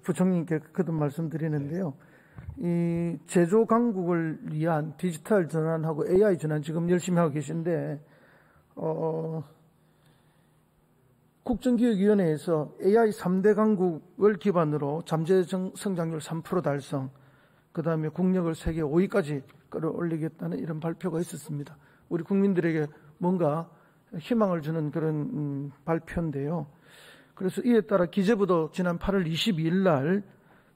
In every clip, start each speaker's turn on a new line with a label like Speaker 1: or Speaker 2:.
Speaker 1: 부총리께 거듭 말씀드리는데요. 이 제조 강국을 위한 디지털 전환하고 AI 전환 지금 열심히 하고 계신데, 국정기획위원회에서 AI 3대 강국을 기반으로 잠재 성장률 3% 달성, 그 다음에 국력을 세계 5위까지 끌어올리겠다는 이런 발표가 있었습니다. 우리 국민들에게 뭔가 희망을 주는 그런 발표인데요. 그래서 이에 따라 기재부도 지난 8월 22일 날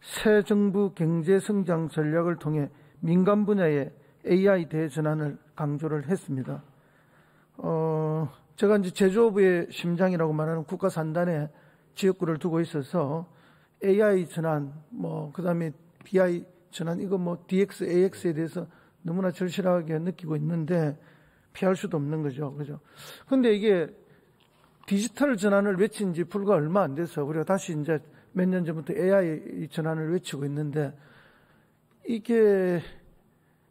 Speaker 1: 새 정부 경제성장 전략을 통해 민간 분야의 AI 대전환을 강조를 했습니다. 제가 이제 제조업의 심장이라고 말하는 국가산단에 지역구를 두고 있어서 AI 전환, 그 다음에 BI 전환, 이거 DX, AX에 대해서 너무나 절실하게 느끼고 있는데 피할 수도 없는 거죠. 그죠? 근데 이게 디지털 전환을 외친 지 불과 얼마 안 돼서 우리가 다시 이제 몇 년 전부터 AI 전환을 외치고 있는데, 이게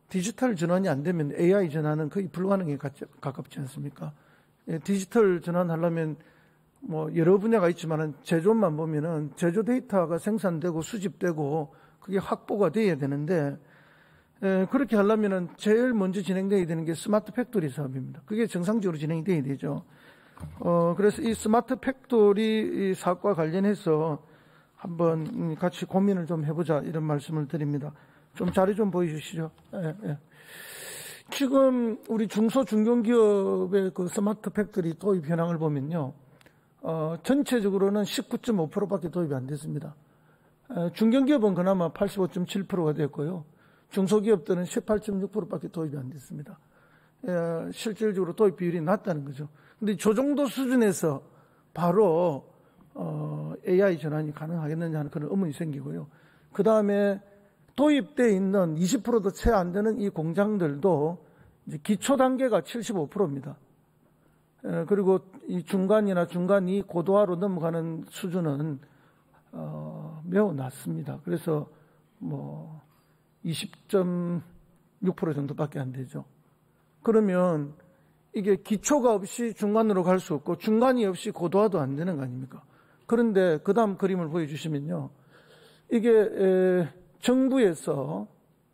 Speaker 1: 디지털 전환이 안 되면 AI 전환은 거의 불가능에 가깝지 않습니까? 디지털 전환하려면 여러 분야가 있지만은 제조업만 보면은 제조 데이터가 생산되고 수집되고 그게 확보가 돼야 되는데, 그렇게 하려면은 제일 먼저 진행돼야 되는 게 스마트 팩토리 사업입니다. 그게 정상적으로 진행이 돼야 되죠. 그래서 이 스마트 팩토리 사업과 관련해서 한번 같이 고민을 좀 해보자, 이런 말씀을 드립니다. 좀 자료 좀 보여주시죠. 예. 지금 우리 중소 중견기업의 그 스마트 팩토리 도입 현황을 보면요, 전체적으로는 19.5%밖에 도입이 안 됐습니다. 중견기업은 그나마 85.7%가 됐고요. 중소기업들은 18.6%밖에 도입이 안 됐습니다. 실질적으로 도입 비율이 낮다는 거죠. 근데 저 정도 수준에서 바로 AI 전환이 가능하겠느냐 하는 그런 의문이 생기고요. 그 다음에 도입되어 있는 20%도 채 안 되는 이 공장들도 이제 기초 단계가 75%입니다. 그리고 이 중간이나 중간이 고도화로 넘어가는 수준은 매우 낮습니다. 그래서 20.6% 정도밖에 안 되죠. 그러면 이게 기초가 없이 중간으로 갈 수 없고 중간이 없이 고도화도 안 되는 거 아닙니까? 그런데 그 다음 그림을 보여주시면요, 이게 정부에서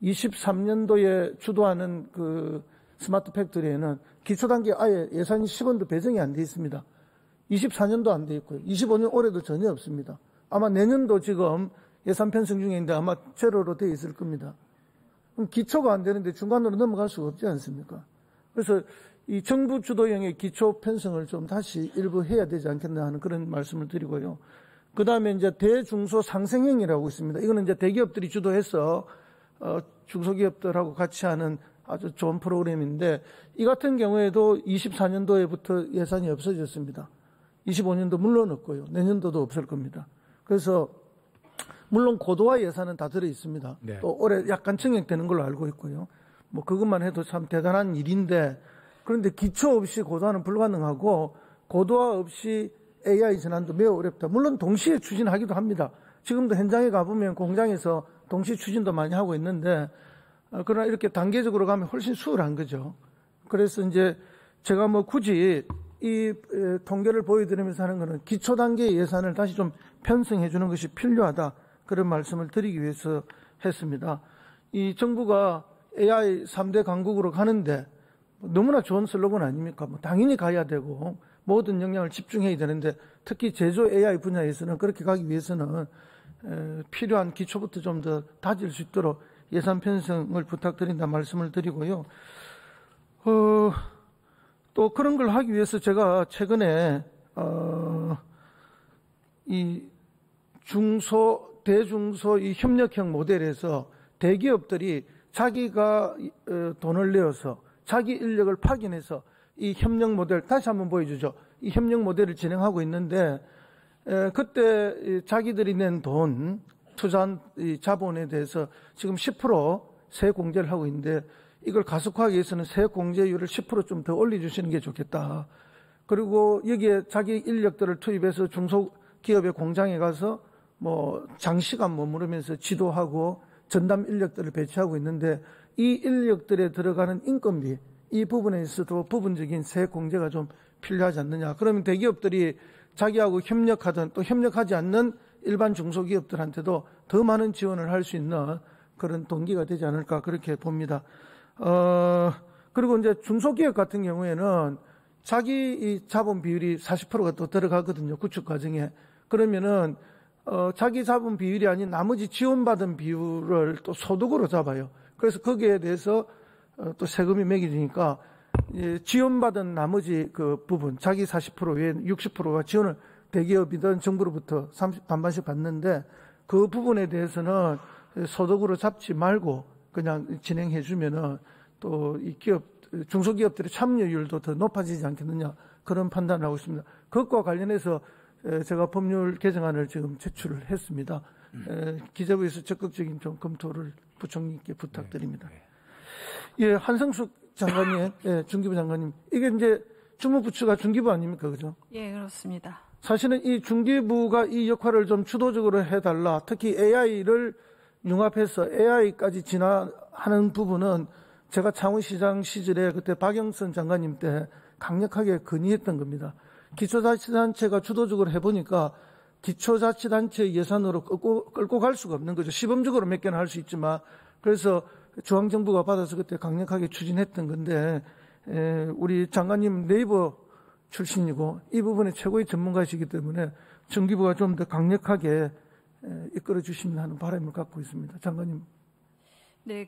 Speaker 1: 23년도에 주도하는 그 스마트 팩토리에는 기초 단계 아예 예산이 10원도 배정이 안 돼 있습니다. 24년도 안 돼 있고요. 25년 올해도 전혀 없습니다. 아마 내년도 지금 예산 편성 중에 있는데 아마 제로로 돼 있을 겁니다. 그럼 기초가 안 되는데 중간으로 넘어갈 수가 없지 않습니까? 그래서 이 정부 주도형의 기초 편성을 좀 다시 일부 해야 되지 않겠나 하는 그런 말씀을 드리고요. 그 다음에 이제 대중소 상생형이라고 있습니다. 이거는 이제 대기업들이 주도해서 중소기업들하고 같이 하는 아주 좋은 프로그램인데, 이 같은 경우에도 24년도에부터 예산이 없어졌습니다. 25년도 물론 없고요. 내년도도 없을 겁니다. 그래서 물론 고도화 예산은 다 들어 있습니다. 네. 또 올해 약간 증액되는 걸로 알고 있고요. 그것만 해도 참 대단한 일인데, 그런데 기초 없이 고도화는 불가능하고 고도화 없이 AI 전환도 매우 어렵다. 물론 동시에 추진하기도 합니다. 지금도 현장에 가보면 공장에서 동시 추진도 많이 하고 있는데, 그러나 이렇게 단계적으로 가면 훨씬 수월한 거죠. 그래서 이제 제가 굳이 이 통계를 보여드리면서 하는 것은 기초 단계 예산을 다시 좀 편성해 주는 것이 필요하다, 그런 말씀을 드리기 위해서 했습니다. 이 정부가 AI 3대 강국으로 가는데 너무나 좋은 슬로건 아닙니까? 당연히 가야 되고 모든 역량을 집중해야 되는데, 특히 제조 AI 분야에서는 그렇게 가기 위해서는 필요한 기초부터 좀 더 다질 수 있도록 예산 편성을 부탁드린다 말씀을 드리고요. 또 그런 걸 하기 위해서 제가 최근에 이 대중소 이 협력형 모델에서 대기업들이 자기가 돈을 내어서 자기 인력을 파견해서 이 협력 모델, 다시 한번 보여주죠. 이 협력 모델을 진행하고 있는데, 그때 자기들이 낸 돈, 투자한 이 자본에 대해서 지금 10% 세액 공제를 하고 있는데, 이걸 가속화하기 위해서는 세액 공제율을 10% 좀 더 올려주시는 게 좋겠다. 그리고 여기에 자기 인력들을 투입해서 중소기업의 공장에 가서 장시간 머무르면서 지도하고 전담 인력들을 배치하고 있는데, 이 인력들에 들어가는 인건비, 이 부분에 있어도 부분적인 세액 공제가 좀 필요하지 않느냐. 그러면 대기업들이 자기하고 협력하든 또 협력하지 않는 일반 중소기업들한테도 더 많은 지원을 할 수 있는 그런 동기가 되지 않을까 그렇게 봅니다. 그리고 이제 중소기업 같은 경우에는 자기 이 자본 비율이 40%가 또 들어가거든요. 구축 과정에. 그러면은 자기 자본 비율이 아닌 나머지 지원받은 비율을 또 소득으로 잡아요. 그래서 거기에 대해서 또 세금이 매겨지니까 지원받은 나머지 그 부분, 자기 40% 외에 60%가 지원을 대기업이든 정부로부터 반반씩 받는데 그 부분에 대해서는 소득으로 잡지 말고 그냥 진행해 주면은 또 이 기업, 중소기업들의 참여율도 더 높아지지 않겠느냐 그런 판단을 하고 있습니다. 그것과 관련해서 제가 법률 개정안을 지금 제출을 했습니다. 기재부에서 적극적인 좀 검토를 부총리께 부탁드립니다. 예, 한성숙 장관님, 예, 중기부 장관님, 이게 이제 주무부처가 중기부 아닙니까, 그죠?
Speaker 2: 예, 그렇습니다.
Speaker 1: 사실은 이 중기부가 이 역할을 좀 주도적으로 해달라. 특히 AI를 융합해서 AI까지 진화하는 부분은 제가 창원시장 시절에 그때 박영선 장관님 때 강력하게 건의했던 겁니다. 기초자치단체가 주도적으로 해보니까 기초자치단체 예산으로 끌고 갈 수가 없는 거죠. 시범적으로 몇 개는 할 수 있지만 그래서 중앙정부가 받아서 그때 강력하게 추진했던 건데 우리 장관님 네이버 출신이고 이 부분에 최고의 전문가이시기 때문에 중기부가 좀 더 강력하게 이끌어 주시면 하는 바람을 갖고 있습니다. 장관님.
Speaker 2: 네,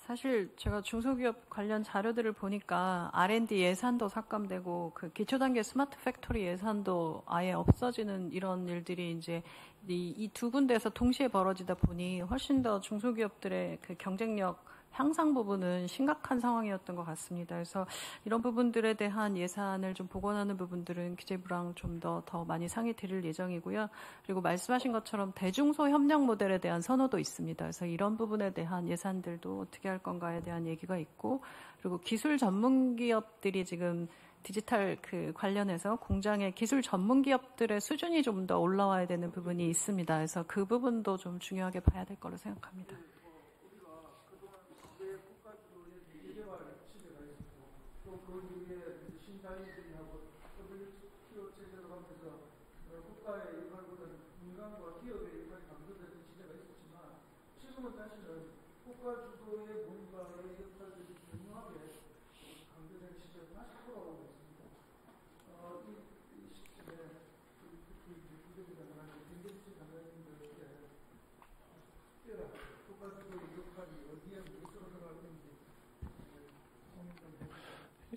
Speaker 2: 사실 제가 중소기업 관련 자료들을 보니까 R&D 예산도 삭감되고 그 기초단계 스마트 팩토리 예산도 아예 없어지는 이런 일들이 이제 이 두 군데에서 동시에 벌어지다 보니 훨씬 더 중소기업들의 그 경쟁력 향상 부분은 심각한 상황이었던 것 같습니다. 그래서 이런 부분들에 대한 예산을 좀 복원하는 부분들은 기재부랑 좀 더 많이 상의 드릴 예정이고요. 그리고 말씀하신 것처럼 대중소 협력 모델에 대한 선호도 있습니다. 그래서 이런 부분에 대한 예산들도 어떻게 할 건가에 대한 얘기가 있고, 그리고 기술 전문 기업들이 지금 디지털 관련해서 공장의 기술 전문 기업들의 수준이 좀 더 올라와야 되는 부분이 있습니다. 그래서 그 부분도 좀 중요하게 봐야 될 거로 생각합니다.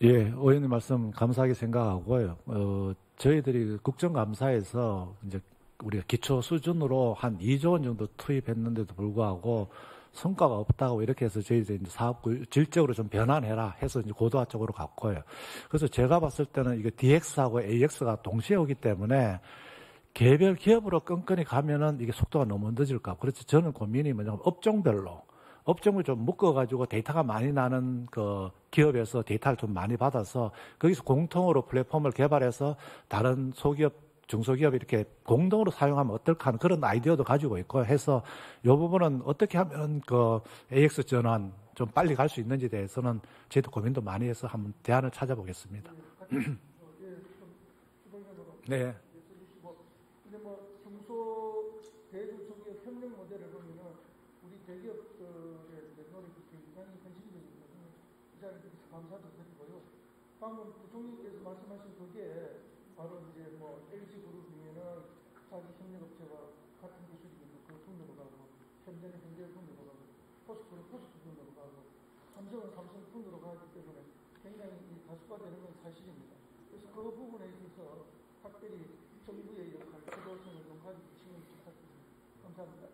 Speaker 3: 예, 의원님 말씀 감사하게 생각하고요. 저희들이 국정감사에서 이제 우리가 기초 수준으로 한 2조 원 정도 투입했는데도 불구하고 성과가 없다고 이렇게 해서 저희들이 이제 사업 질적으로 좀 변환해라 해서 이제 고도화 쪽으로 갔고요. 그래서 제가 봤을 때는 이게 DX하고 AX가 동시에 오기 때문에 개별 기업으로 끈끈이 가면은 이게 속도가 너무 늦을까. 그래서 저는 고민이 뭐냐면 업종을 좀 묶어가지고 데이터가 많이 나는 그 기업에서 데이터를 좀 많이 받아서 거기서 공통으로 플랫폼을 개발해서 다른 소기업, 중소기업 이렇게 공동으로 사용하면 어떨까 하는 그런 아이디어도 가지고 있고 해서 이 부분은 어떻게 하면 그 AX 전환 좀 빨리 갈 수 있는지에 대해서는 저희도 고민도 많이 해서 한번 대안을 찾아보겠습니다. 네.
Speaker 1: 대중소기업 협력 모델을 보면은 우리 대기업들의 노력이 굉장히 현실적이거든요. 이 자리에 감사도 드리고요. 방금 부총리께서 말씀하신 그게 바로 이제 LG그룹이면은 자기 협력업체와 같은 기술이 있는 그 분으로 가고, 현대는 현대 분으로 가고, 포스코는 포스코 분으로 가고, 삼성은 삼성 분으로 가기 때문에 굉장히 다수화되는 건 사실입니다. 그래서 그 부분에 있어서 특별히 정부의 역할, 주도성을 좀 가지고 지금 부탁드립니다. 감사합니다.